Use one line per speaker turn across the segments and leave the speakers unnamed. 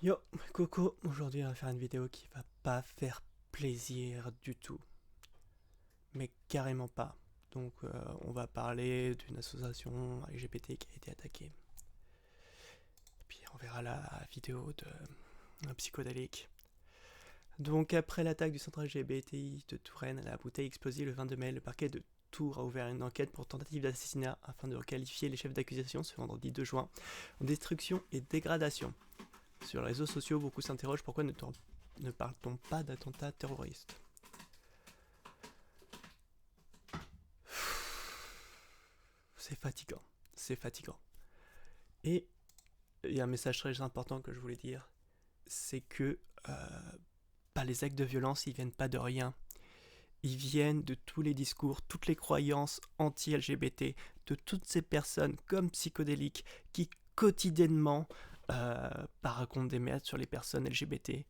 Yo, Coco, aujourd'hui on va faire une vidéo qui va pas faire plaisir du tout. Mais carrément pas. Donc on va parler d'une association LGBT qui a été attaquée. Et puis on verra la vidéo de Psychodélique. Donc après l'attaque du centre LGBTI de Touraine à la bouteille explosive le 22 mai, le parquet de Tours a ouvert une enquête pour tentative d'assassinat afin de requalifier les chefs d'accusation ce vendredi 2 juin en destruction et dégradation. Sur les réseaux sociaux, beaucoup s'interrogent pourquoi ne parle-t-on pas d'attentats terroristes. C'est fatigant, c'est fatigant. Et il y a un message très important que je voulais dire, c'est que les actes de violence, ils viennent pas de rien. Ils viennent de tous les discours, toutes les croyances anti-LGBT, de toutes ces personnes comme Psychodélique qui quotidiennement racontent des merdes sur les personnes LGBT,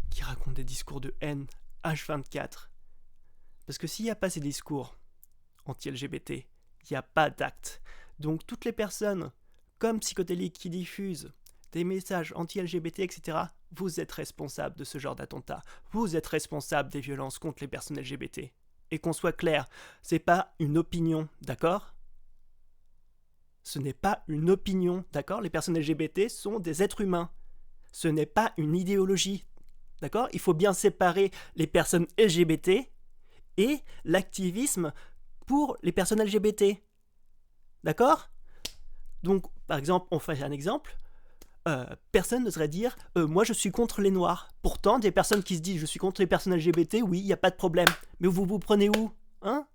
qui racontent des discours de haine H24. Parce que s'il n'y a pas ces discours anti-LGBT, il n'y a pas d'actes. Donc toutes les personnes comme Psychodélique qui diffusent des messages anti-LGBT, etc., vous êtes responsables de ce genre d'attentat. Vous êtes responsables des violences contre les personnes LGBT. Et qu'on soit clair, c'est pas une opinion, d'accord ? Ce n'est pas une opinion, d'accord ? Les personnes LGBT sont des êtres humains. Ce n'est pas une idéologie, d'accord ? Il faut bien séparer les personnes LGBT et l'activisme pour les personnes LGBT. D'accord ? Donc, par exemple, on fait un exemple. Personne n'oserait dire moi je suis contre les noirs. Pourtant, des personnes qui se disent je suis contre les personnes LGBT, oui, il n'y a pas de problème. Mais vous prenez où ? Hein ?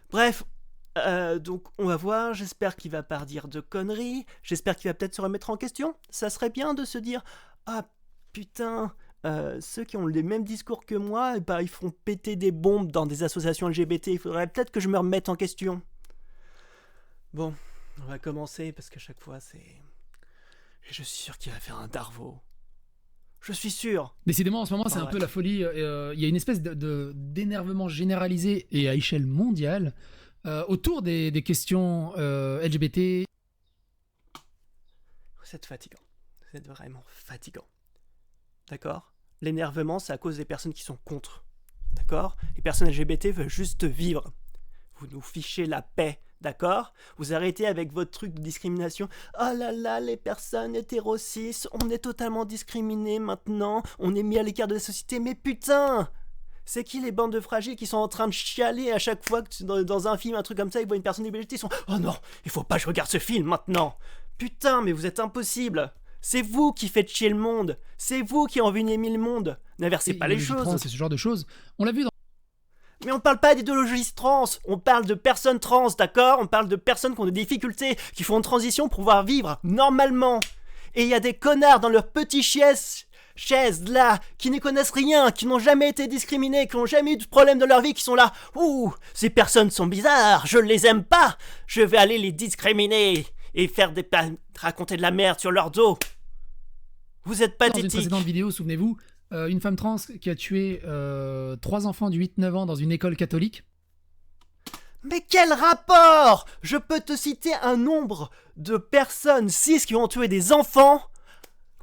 Bref, donc on va voir. J'espère qu'il va pas dire de conneries. J'espère qu'il va peut-être se remettre en question. Ça serait bien de se dire ah putain, ceux qui ont les mêmes discours que moi, ils font péter des bombes dans des associations LGBT. Il faudrait peut-être que je me remette en question. Bon, on va commencer parce qu'à chaque fois c'est... Je suis sûr qu'il va faire un Darvo. Je suis sûr.
Décidément, en ce moment, c'est un peu la folie. Il y a une espèce d'énervement généralisé et à échelle mondiale autour des questions LGBT.
Vous êtes fatigant. Vous êtes vraiment fatigant. D'accord ? L'énervement, c'est à cause des personnes qui sont contre. D'accord ? Les personnes LGBT veulent juste vivre. Vous nous fichez la paix. D'accord ? Vous arrêtez avec votre truc de discrimination. Oh là là, les personnes hétéro-cis, on est totalement discriminés maintenant. On est mis à l'écart de la société. Mais putain ! C'est qui les bandes de fragiles qui sont en train de chialer à chaque fois que dans un film, un truc comme ça, ils voient une personne LGBT, ils sont « Oh non, il faut pas que je regarde ce film maintenant !» Putain, mais vous êtes impossible. C'est vous qui faites chier le monde. C'est vous qui envenimez le monde. N'inversez pas les choses.
C'est ce genre de choses. On l'a vu dans...
Mais on parle pas d'idéologie trans, on parle de personnes trans, d'accord ? On parle de personnes qui ont des difficultés, qui font une transition pour pouvoir vivre normalement. Et il y a des connards dans leur petit chaises là, qui ne connaissent rien, qui n'ont jamais été discriminés, qui n'ont jamais eu de problème de leur vie, qui sont là. Ouh, ces personnes sont bizarres, je ne les aime pas, je vais aller les discriminer et faire raconter de la merde sur leur dos. Vous êtes pathétique.
Dans une précédente vidéo, souvenez-vous, une femme trans qui a tué 3 enfants de 8-9 ans dans une école catholique.
Mais quel rapport ? Je peux te citer un nombre de personnes cis qui ont tué des enfants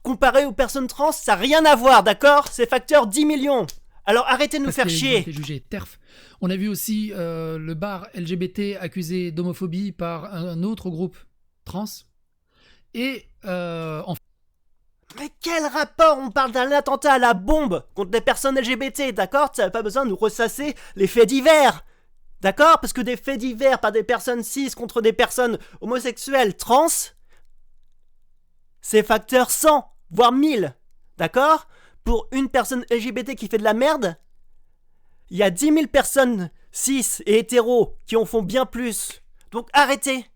comparé aux personnes trans, ça n'a rien à voir, d'accord ? C'est facteur 10 millions. Alors arrêtez de nous faire chier.
Été jugé TERF. On a vu aussi le bar LGBT accusé d'homophobie par un autre groupe trans. Et
Mais quel rapport ? On parle d'un attentat à la bombe contre des personnes LGBT, d'accord ? Ça n'a pas besoin de nous ressasser les faits divers. D'accord ? Parce que des faits divers par des personnes cis contre des personnes homosexuelles trans, c'est facteur 100, voire 1000. D'accord ? Pour une personne LGBT qui fait de la merde, il y a 10 000 personnes cis et hétéros qui en font bien plus. Donc arrêtez.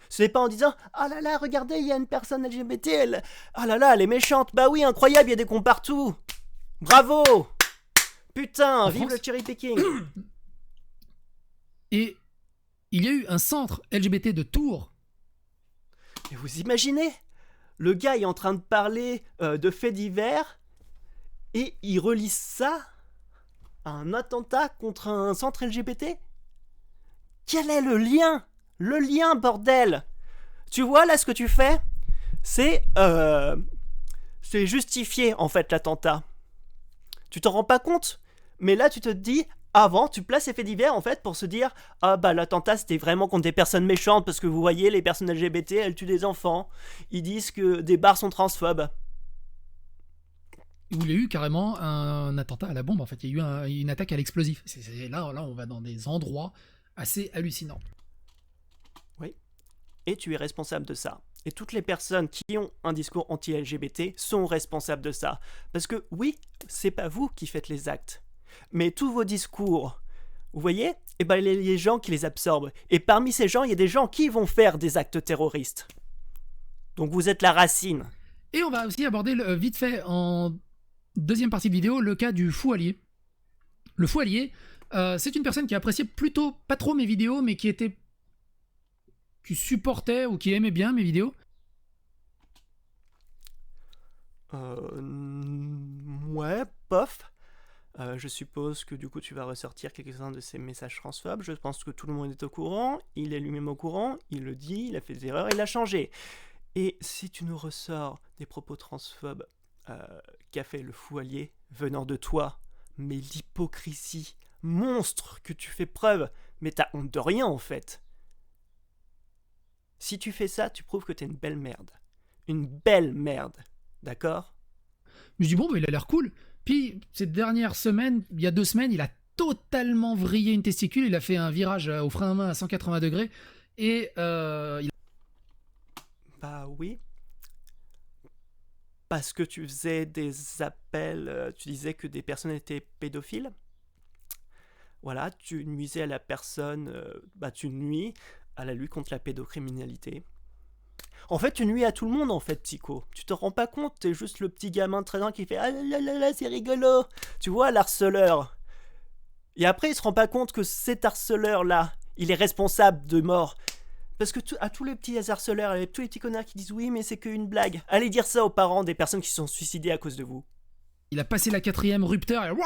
Ce n'est pas en disant « Oh là là, regardez, il y a une personne LGBT, elle... Oh là là, elle est méchante. Bah oui, incroyable, il y a des cons partout. Bravo. Putain, vive le cherry picking. »
Et il y a eu un centre LGBT de Tours.
Et vous imaginez ? Le gars est en train de parler de faits divers et il relie ça à un attentat contre un centre LGBT ? Quel est le lien ? Le lien, bordel ! Tu vois là ce que tu fais ? c'est justifié en fait l'attentat. Tu t'en rends pas compte, mais là tu te dis, avant tu places ces faits divers en fait pour se dire, ah bah l'attentat c'était vraiment contre des personnes méchantes parce que vous voyez les personnes LGBT elles tuent des enfants, ils disent que des bars sont transphobes.
Où il y a eu carrément un attentat à la bombe, en fait. Il y a eu une attaque à l'explosif. Là, on va dans des endroits assez hallucinants.
Oui. Et tu es responsable de ça. Et toutes les personnes qui ont un discours anti-LGBT sont responsables de ça. Parce que oui, c'est pas vous qui faites les actes. Mais tous vos discours, vous voyez, eh ben, il y a les gens qui les absorbent. Et parmi ces gens, il y a des gens qui vont faire des actes terroristes. Donc vous êtes la racine.
Et on va aussi aborder vite fait en deuxième partie de vidéo le cas du fou allié. Le fou allié, c'est une personne qui appréciait plutôt pas trop mes vidéos, mais qui supportait ou qui aimait bien mes vidéos.
Ouais, bof. Je suppose que du coup tu vas ressortir quelques-uns de ces messages transphobes. Je pense que tout le monde est au courant. Il est lui-même au courant. Il le dit. Il a fait des erreurs. Il a changé. Et si tu nous ressors des propos transphobes qu'a fait le fou allié venant de toi, mais l'hypocrisie monstre que tu fais preuve, mais t'as honte de rien en fait. Si tu fais ça, tu prouves que t'es une belle merde. Une belle merde. D'accord ?
Je me dis, bon, bah, il a l'air cool. Puis, ces dernières semaines, il y a 2 semaines, il a totalement vrillé une testicule. Il a fait un virage au frein à main à 180 degrés. Et
Bah oui. Parce que tu faisais des appels, tu disais que des personnes étaient pédophiles. Voilà, tu nuisais à la personne, tu nuis à la lutte contre la pédocriminalité. En fait, tu nuis à tout le monde, en fait, Psycho. Tu te rends pas compte, t'es juste le petit gamin de 13 ans qui fait « Ah là là là, c'est rigolo !» Tu vois, l'harceleur. Et après, il se rend pas compte que cet harceleur-là, il est responsable de mort. Parce que à tous les petits harceleurs, à tous les petits connards qui disent « Oui, mais c'est qu'une blague », allez dire ça aux parents des personnes qui se sont suicidées à cause de vous.
Il a passé la 4ème rupteur et...
On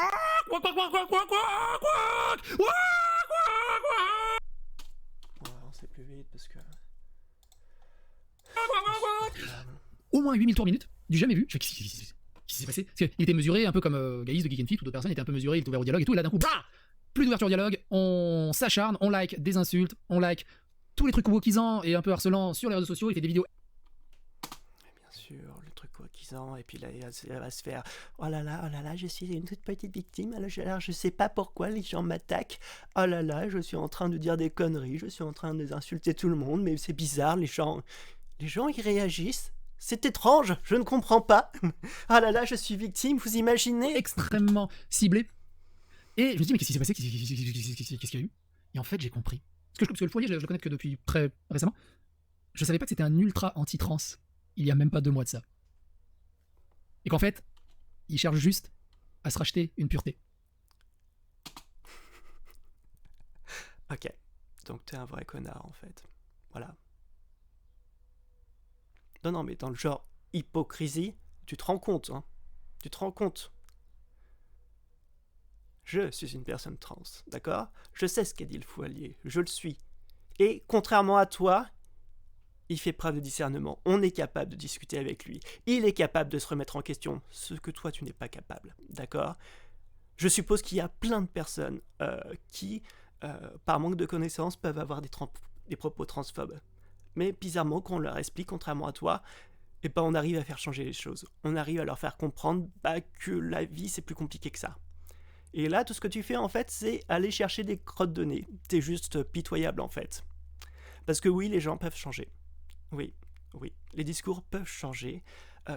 sait plus vite parce que...
Au moins 8000 tours minutes, du jamais vu. Je fais, qu'est-ce qui s'est passé? Parce qu'il était mesuré un peu comme Gaïs de Geek and Fit, ou d'autres personnes étaient un peu mesurées, il était ouvert au dialogue et tout, et là d'un coup, bah, plus d'ouverture au dialogue, on s'acharne, on like des insultes, on like tous les trucs wokisants et un peu harcelants sur les réseaux sociaux, il fait des vidéos.
Bien sûr, le truc wokisant, et puis là, elle va se faire « Oh là là, je suis une toute petite victime, alors je sais pas pourquoi les gens m'attaquent. Oh là là, je suis en train de dire des conneries, je suis en train d'insulter tout le monde, mais c'est bizarre, les gens ils réagissent. C'est étrange, je ne comprends pas. Ah là là, je suis victime, vous imaginez ?»
Extrêmement ciblé. Et je me dis, mais qu'est-ce qui s'est passé? Qu'est-ce qu'il y a eu? Et en fait, j'ai compris. Parce que le foyer, je le connais que depuis très récemment. Je savais pas que c'était un ultra anti-trans il y a même pas 2 mois de ça. Et qu'en fait, il cherche juste à se racheter une pureté.
Ok, donc t'es un vrai connard en fait. Voilà. Non, mais dans le genre hypocrisie, tu te rends compte, hein. Tu te rends compte. Je suis une personne trans, d'accord? Je sais ce qu'a dit le fou allié, je le suis. Et contrairement à toi, il fait preuve de discernement. On est capable de discuter avec lui. Il est capable de se remettre en question, ce que toi tu n'es pas capable, d'accord? Je suppose qu'il y a plein de personnes qui, par manque de connaissances, peuvent avoir des propos transphobes. Mais bizarrement, quand on leur explique, contrairement à toi, on arrive à faire changer les choses. On arrive à leur faire comprendre que la vie, c'est plus compliqué que ça. Et là, tout ce que tu fais, en fait, c'est aller chercher des crottes de nez. T'es juste pitoyable, en fait. Parce que oui, les gens peuvent changer. Oui. Les discours peuvent changer.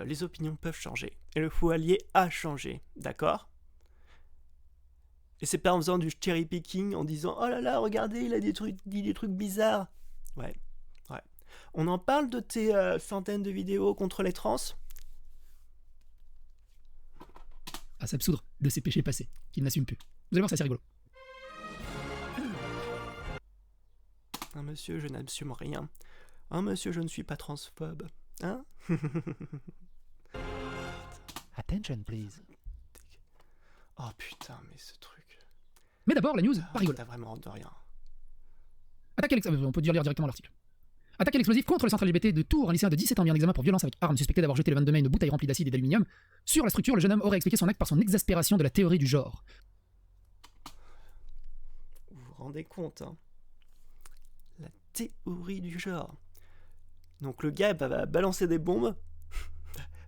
Les opinions peuvent changer. Et le fou allié a changé, d'accord? Et c'est pas en faisant du cherry picking, en disant « Oh là là, regardez, il a dit des trucs bizarres. » Ouais. On en parle de tes centaines de vidéos contre les trans?
À s'absoudre de ses péchés passés, qu'il n'assume plus. Vous allez voir, c'est assez rigolo.
Ah monsieur, je n'assume rien. Ah monsieur, je ne suis pas transphobe. Hein?
Attention, please.
Oh putain, mais ce truc...
Mais d'abord, la news, pas rigolo.
T'as vraiment honte de rien.
Attaque Alexa, on peut lire directement l'article. Attaque à l'explosif contre le centre LGBT de Tours. Un lycéen de 17 ans mis en examen pour violence avec arme, suspecté d'avoir jeté le 22 mai une bouteille remplie d'acide et d'aluminium sur la structure. Le jeune homme aurait expliqué son acte par son exaspération de la théorie du genre.
Vous vous rendez compte, hein? La théorie du genre. Donc le gars va balancer des bombes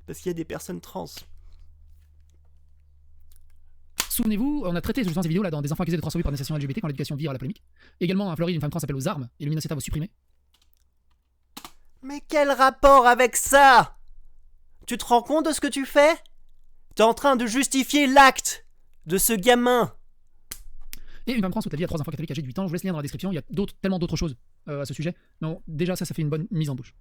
parce qu'il y a des personnes trans.
Souvenez-vous, on a traité ces vidéos là dans des enfants accusés de transphobie par des associations LGBT quand l'éducation vire à la polémique. Également, en Floride, une femme trans appelle aux armes et le Minnesota va supprimer.
Mais quel rapport avec ça? Tu te rends compte de ce que tu fais? T'es en train de justifier l'acte de ce gamin.
Et une femme trans toute la vie à 3 enfants catholiques âgés de 8 ans. Je vous laisse lire dans la description, il y a tellement d'autres choses à ce sujet. Non, déjà ça fait une bonne mise en bouche.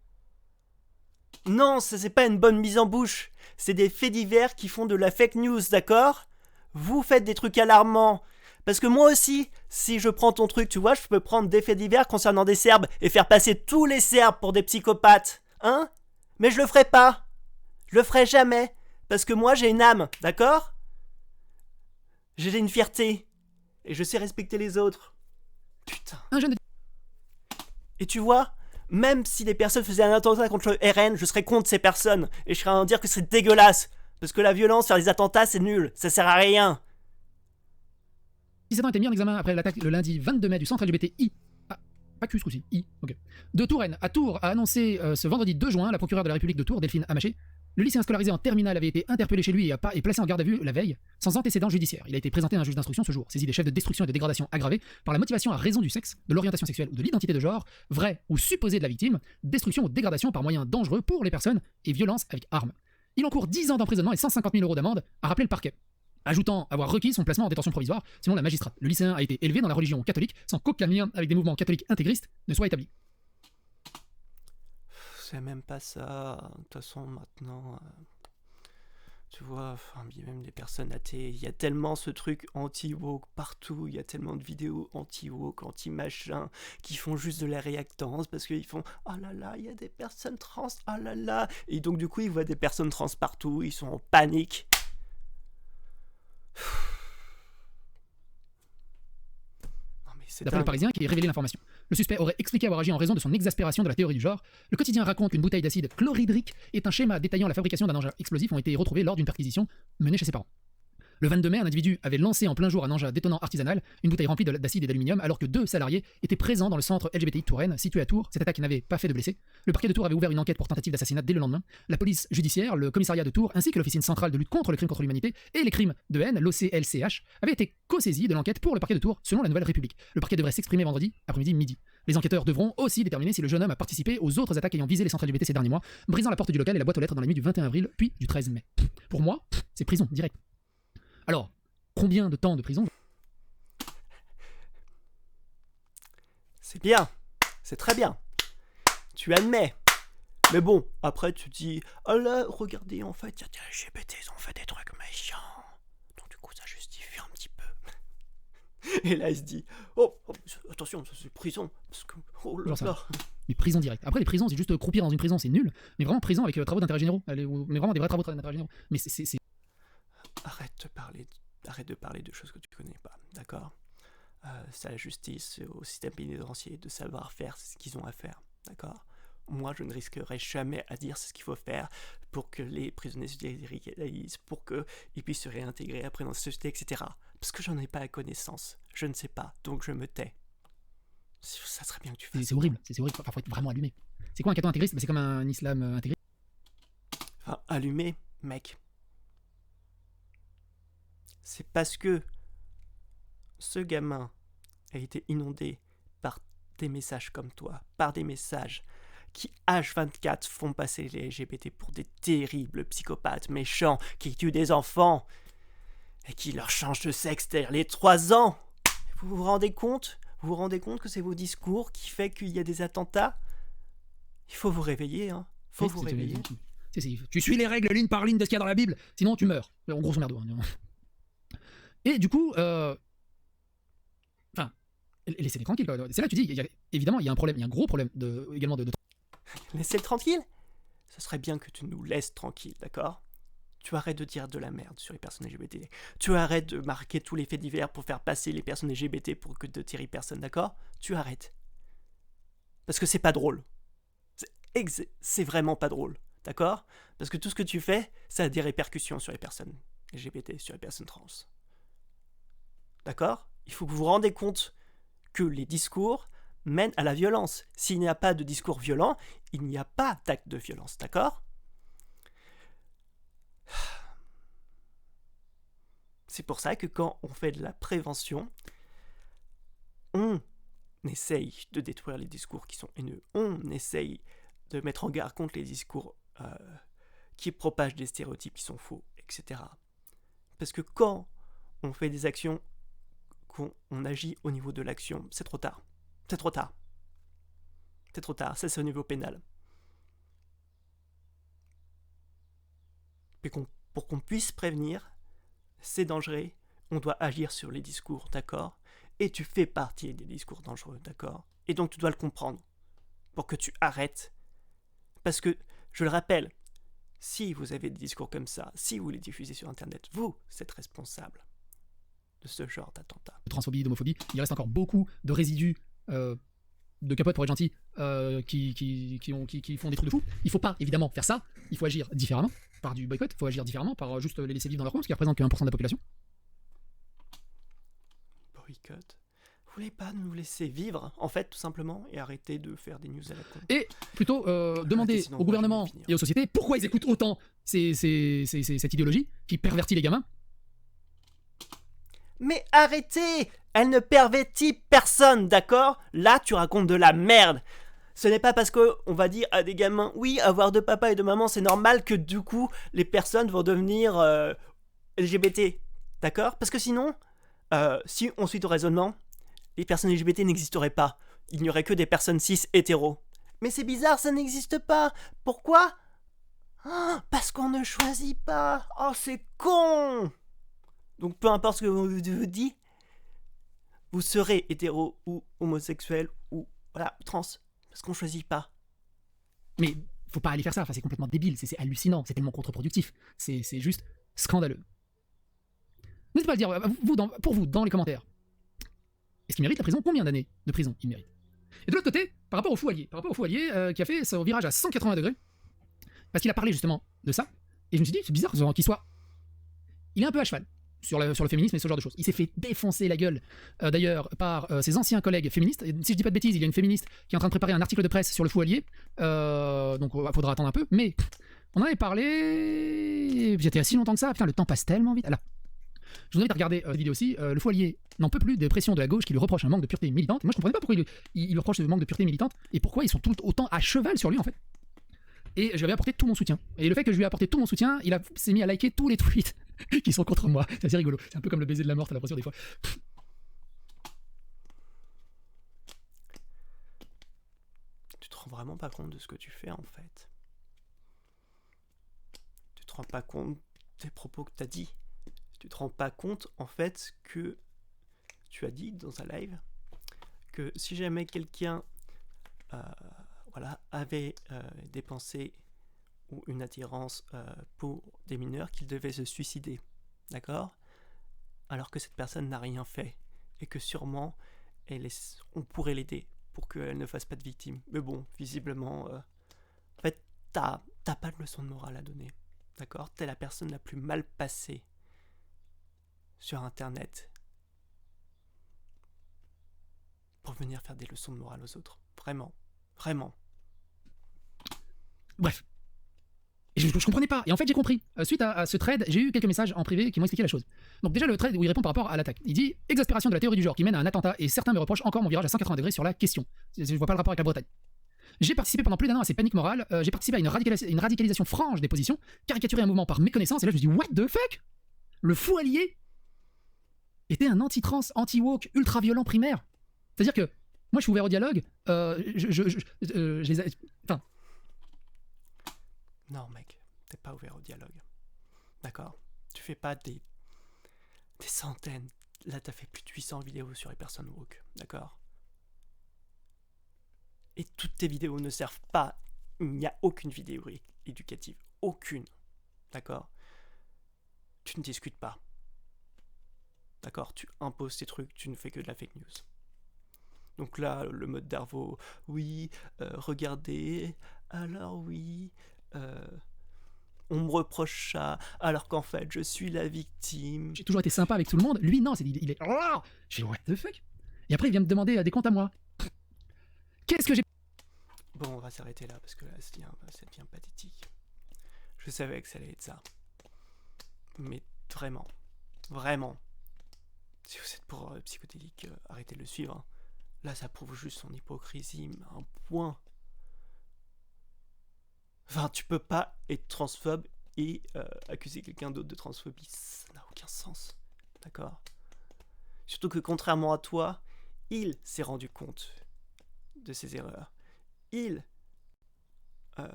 Non, ça c'est pas une bonne mise en bouche. C'est des faits divers qui font de la fake news, d'accord? Vous faites des trucs alarmants. Parce que moi aussi, si je prends ton truc, tu vois, je peux prendre des faits divers concernant des Serbes et faire passer tous les Serbes pour des psychopathes. Hein? Mais je le ferai pas. Je le ferai jamais. Parce que moi j'ai une âme, d'accord? J'ai une fierté. Et je sais respecter les autres. Putain.
Un jeune de...
Et tu vois, même si les personnes faisaient un attentat contre le RN, je serais contre ces personnes. Et je serais en train de dire que c'est dégueulasse. Parce que la violence, faire des attentats, c'est nul. Ça sert à rien.
17 ans a été mis en examen après l'attaque le lundi 22 mai du centre LGBTI. Ah, pas Q ce coup-ci, I, ok. De Touraine à Tours a annoncé ce vendredi 2 juin la procureure de la République de Tours, Delphine Amaché. Le lycéen scolarisé en terminale avait été interpellé chez lui et placé en garde à vue la veille, sans antécédent judiciaire. Il a été présenté à un juge d'instruction ce jour, saisi des chefs de destruction et de dégradation aggravés par la motivation à raison du sexe, de l'orientation sexuelle ou de l'identité de genre, vraie ou supposée de la victime, destruction ou dégradation par moyens dangereux pour les personnes et violence avec arme. Il encourt 10 ans d'emprisonnement et 150 000 € d'amende, a rappelé le parquet, ajoutant avoir requis son placement en détention provisoire selon la magistrate. Le lycéen a été élevé dans la religion catholique sans qu'aucun lien avec des mouvements catholiques intégristes ne soit établi.
C'est même pas ça. De toute façon, maintenant... Tu vois, enfin, il y a même des personnes athées, il y a tellement ce truc anti-woke partout, il y a tellement de vidéos anti-woke, anti-machin, qui font juste de la réactance, parce qu'ils font « Oh là là, il y a des personnes trans, oh là là !» Et donc du coup, ils voient des personnes trans partout, ils sont en panique. Non mais c'est
D'après le Parisien qui a révélé l'information. Le suspect aurait expliqué avoir agi en raison de son exaspération de la théorie du genre. Le quotidien raconte qu'une bouteille d'acide chlorhydrique et un schéma détaillant la fabrication d'un engin explosif ont été retrouvés lors d'une perquisition menée chez ses parents. Le 22 mai, un individu avait lancé en plein jour un engin détonant artisanal, une bouteille remplie d'acide et d'aluminium, alors que 2 salariés étaient présents dans le centre LGBTI de Touraine, situé à Tours. Cette attaque n'avait pas fait de blessés. Le parquet de Tours avait ouvert une enquête pour tentative d'assassinat dès le lendemain. La police judiciaire, le commissariat de Tours, ainsi que l'Officine centrale de lutte contre le crime contre l'humanité et les crimes de haine, l'OCLCH, avaient été co-saisis de l'enquête pour le parquet de Tours, selon la Nouvelle République. Le parquet devrait s'exprimer vendredi après-midi midi. Les enquêteurs devront aussi déterminer si le jeune homme a participé aux autres attaques ayant visé les centres LGBT ces derniers mois, brisant la porte du local et la boîte aux lettres dans la nuit du 21 avril, puis du 13 mai. Pour moi, c'est prison, direct. Alors, combien de temps de prison?
C'est bien, c'est très bien. Tu admets. Mais bon, après tu dis « Oh là, regardez, en fait, il y a des LGBT, ils ont fait des trucs méchants. » Donc du coup, ça justifie un petit peu. Et là, il se dit « Oh, attention, ça c'est prison. » Parce que, oh là là.
Mais prison direct. Après, les prisons, c'est juste croupir dans une prison, c'est nul. Mais vraiment, prison avec travaux d'intérêt généraux. Mais vraiment des vrais travaux d'intérêt généraux. Mais c'est...
Arrête de parler de choses que tu connais pas, d'accord? C'est à la justice, au système pénitentiaire de savoir faire ce qu'ils ont à faire, d'accord? Moi, je ne risquerai jamais à dire ce qu'il faut faire pour que les prisonniers se radicalisent, pour qu'ils puissent se réintégrer après dans la société, etc. Parce que j'en ai pas la connaissance, je ne sais pas, donc je me tais. Ça serait bien que tu fasses.
C'est horrible, c'est horrible. Enfin, faut être vraiment allumé. C'est quoi un catho intégriste? C'est comme un islam intégriste.
Enfin, allumé, mec. C'est parce que ce gamin a été inondé par des messages comme toi, par des messages qui H24 font passer les LGBT pour des terribles psychopathes méchants qui tuent des enfants et qui leur changent de sexe derrière les 3 ans. Vous vous rendez compte? Vous vous rendez compte que c'est vos discours qui fait qu'il y a des attentats? Il faut vous réveiller, hein. Faut vous réveiller.
Tu suis les règles ligne par ligne de ce qu'il y a dans la Bible, sinon tu meurs. En grosso merdo. Et du coup, enfin, laissez-les tranquilles. C'est là que tu dis, évidemment, il y a un problème, il y a un gros problème également de...
Laissez-le tranquille. Ce serait bien que tu nous laisses tranquille, d'accord? Tu arrêtes de dire de la merde sur les personnes LGBT. Tu arrêtes de marquer tous les faits divers pour faire passer les personnes LGBT pour que de terribles personnes, d'accord? Tu arrêtes. Parce que c'est pas drôle. c'est vraiment pas drôle, d'accord? Parce que tout ce que tu fais, ça a des répercussions sur les personnes LGBT, sur les personnes trans. D'accord? Il faut que vous vous rendez compte que les discours mènent à la violence. S'il n'y a pas de discours violent, il n'y a pas d'acte de violence, d'accord? C'est pour ça que quand on fait de la prévention, on essaye de détruire les discours qui sont haineux, on essaye de mettre en garde contre les discours qui propagent des stéréotypes qui sont faux, etc. Parce que quand on fait des actions, qu'on agit au niveau de l'action, c'est trop tard. C'est trop tard. C'est trop tard, ça c'est au niveau pénal. Mais pour qu'on puisse prévenir, c'est dangereux, on doit agir sur les discours, d'accord? Et tu fais partie des discours dangereux, d'accord? Et donc tu dois le comprendre pour que tu arrêtes. Parce que, je le rappelle, si vous avez des discours comme ça, si vous les diffusez sur Internet, vous êtes responsable de ce genre d'attentat.
De transphobie, d'homophobie, il reste encore beaucoup de résidus de capotes, pour être gentil, qui font des trucs de fou. Il faut pas, évidemment, faire ça. Il faut agir différemment, par du boycott. Il faut agir différemment, par juste les laisser vivre dans leur coin, ce qui représente que 1% de la population.
Boycott? Vous voulez pas nous laisser vivre, en fait, tout simplement, et arrêter de faire des news à la con?
Et plutôt demander au gouvernement et aux sociétés pourquoi ils écoutent autant cette idéologie qui pervertit les gamins.
Mais arrêtez! Elle ne pervertit personne, d'accord? Là, tu racontes de la merde. Ce n'est pas parce qu'on va dire à des gamins, oui, avoir deux papas et deux mamans, c'est normal, que du coup, les personnes vont devenir LGBT. D'accord? Parce que sinon, si on suit au raisonnement, les personnes LGBT n'existeraient pas. Il n'y aurait que des personnes cis hétéros. Mais c'est bizarre, ça n'existe pas. Pourquoi? Parce qu'on ne choisit pas. Oh, c'est con! Donc peu importe ce que vous dites, vous serez hétéro ou homosexuel ou voilà, trans. Parce qu'on choisit pas.
Mais faut pas aller faire ça, enfin, c'est complètement débile, c'est hallucinant, c'est tellement contre-productif. C'est juste scandaleux. N'hésitez pas à le dire, pour vous, dans les commentaires. Est-ce qu'il mérite la prison? Combien d'années de prison il mérite? Et de l'autre côté, par rapport au fou allié qui a fait son virage à 180 degrés, parce qu'il a parlé justement de ça, et je me suis dit, c'est bizarre qu'il soit... Il est un peu à cheval sur le féminisme et ce genre de choses. Il s'est fait défoncer la gueule, d'ailleurs, par ses anciens collègues féministes. Et si je dis pas de bêtises, il y a une féministe qui est en train de préparer un article de presse sur le fou allié, donc il faudra attendre un peu, mais on en avait parlé... J'étais si longtemps que ça, putain, le temps passe tellement vite. Alors, je vous invite à regarder cette vidéo aussi. Le fou allié n'en peut plus des pressions de la gauche qui lui reprochent un manque de pureté militante. Et moi, je comprenais pas pourquoi il lui reproche ce manque de pureté militante et pourquoi ils sont autant à cheval sur lui, en fait. Et je lui avais apporté tout mon soutien. Et le fait que je lui ai apporté tout mon soutien, il s'est mis à liker tous les tweets qui sont contre moi. C'est assez rigolo. C'est un peu comme le baiser de la mort, t'as l'impression des fois.
Tu te rends vraiment pas compte de ce que tu fais, en fait. Tu te rends pas compte des propos que t'as dit. Tu te rends pas compte, en fait, que tu as dit dans un live que si jamais quelqu'un avait des pensées ou une attirance pour des mineurs, qu'il devait se suicider, d'accord? Alors que cette personne n'a rien fait et que sûrement on pourrait l'aider pour qu'elle ne fasse pas de victime. Mais bon, visiblement, en fait, t'as pas de leçon de morale à donner, d'accord? T'es la personne la plus mal passée sur Internet pour venir faire des leçons de morale aux autres. Vraiment. Vraiment.
Bref. Et je comprenais pas. Et en fait, j'ai compris. Suite à ce thread, j'ai eu quelques messages en privé qui m'ont expliqué la chose. Donc déjà, le thread où il répond par rapport à l'attaque. Il dit « Exaspération de la théorie du genre qui mène à un attentat et certains me reprochent encore mon virage à 180 degrés sur la question. » Je vois pas le rapport avec la Bretagne. J'ai participé pendant plus d'1 an à ces paniques morales. J'ai participé à une radicalisation franche des positions, caricaturé un mouvement par méconnaissance. Et là, je me dis « What the fuck ?» Le fou allié était un anti-trans, anti-woke, ultra-violent primaire. C'est-à-dire que moi, je suis ouvert au dialogue. Enfin...
Non, mec, t'es pas ouvert au dialogue. D'accord? Tu fais pas des centaines. Là, t'as fait plus de 800 vidéos sur les personnes woke. D'accord? Et toutes tes vidéos ne servent pas. Il n'y a aucune vidéo éducative. Aucune. D'accord? Tu ne discutes pas. D'accord? Tu imposes tes trucs, tu ne fais que de la fake news. Donc là, le mode Darvo, oui, regardez, alors oui, euh, on me reproche ça, alors qu'en fait, je suis la victime.
J'ai toujours été sympa avec tout le monde. Lui, non, il est. Je fais, what the fuck? Et après, il vient me demander des comptes à moi. Qu'est-ce que j'ai.
Bon, on va s'arrêter là, parce que là, ça devient pathétique. Je savais que ça allait être ça. Mais vraiment, vraiment, si vous êtes pour psychodélique, arrêtez de le suivre. Hein. Là, ça prouve juste son hypocrisie, mais un point. Enfin, tu peux pas être transphobe et accuser quelqu'un d'autre de transphobie. Ça n'a aucun sens. D'accord? Surtout que contrairement à toi, il s'est rendu compte de ses erreurs. Il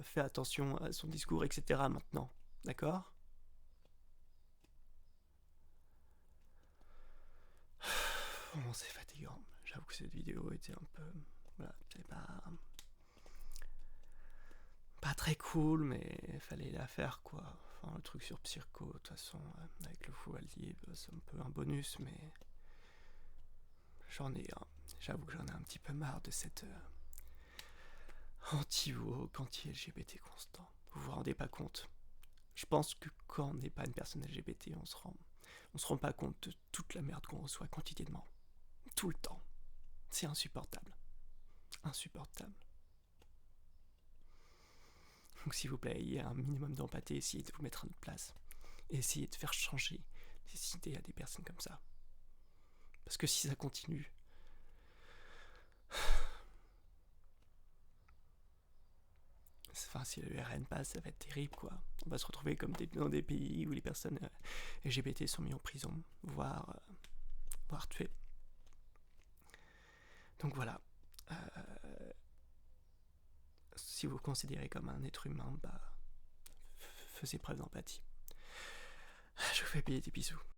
fait attention à son discours, etc. maintenant. D'accord? Bon, c'est fatigant. J'avoue que cette vidéo était un peu... Voilà, c'est pas très cool, mais il fallait la faire, quoi. Enfin, le truc sur Psycho, de toute façon, avec le fou allié, c'est un peu un bonus, mais... J'avoue que j'en ai un petit peu marre de cette anti-woke, anti-LGBT constant. Vous vous rendez pas compte? Je pense que quand on n'est pas une personne LGBT, on se rend pas compte de toute la merde qu'on reçoit quotidiennement. Tout le temps. C'est insupportable. Insupportable. Donc s'il vous plaît, ayez un minimum d'empathie, essayez de vous mettre à notre place. Et essayez de faire changer des idées à des personnes comme ça. Parce que si ça continue... Enfin, si le RN passe, ça va être terrible, quoi. On va se retrouver comme dans des pays où les personnes LGBT sont mises en prison, voire tuées. Donc voilà. Si vous vous considérez comme un être humain, bah, faisez preuve d'empathie. Je vous fais payer des bisous.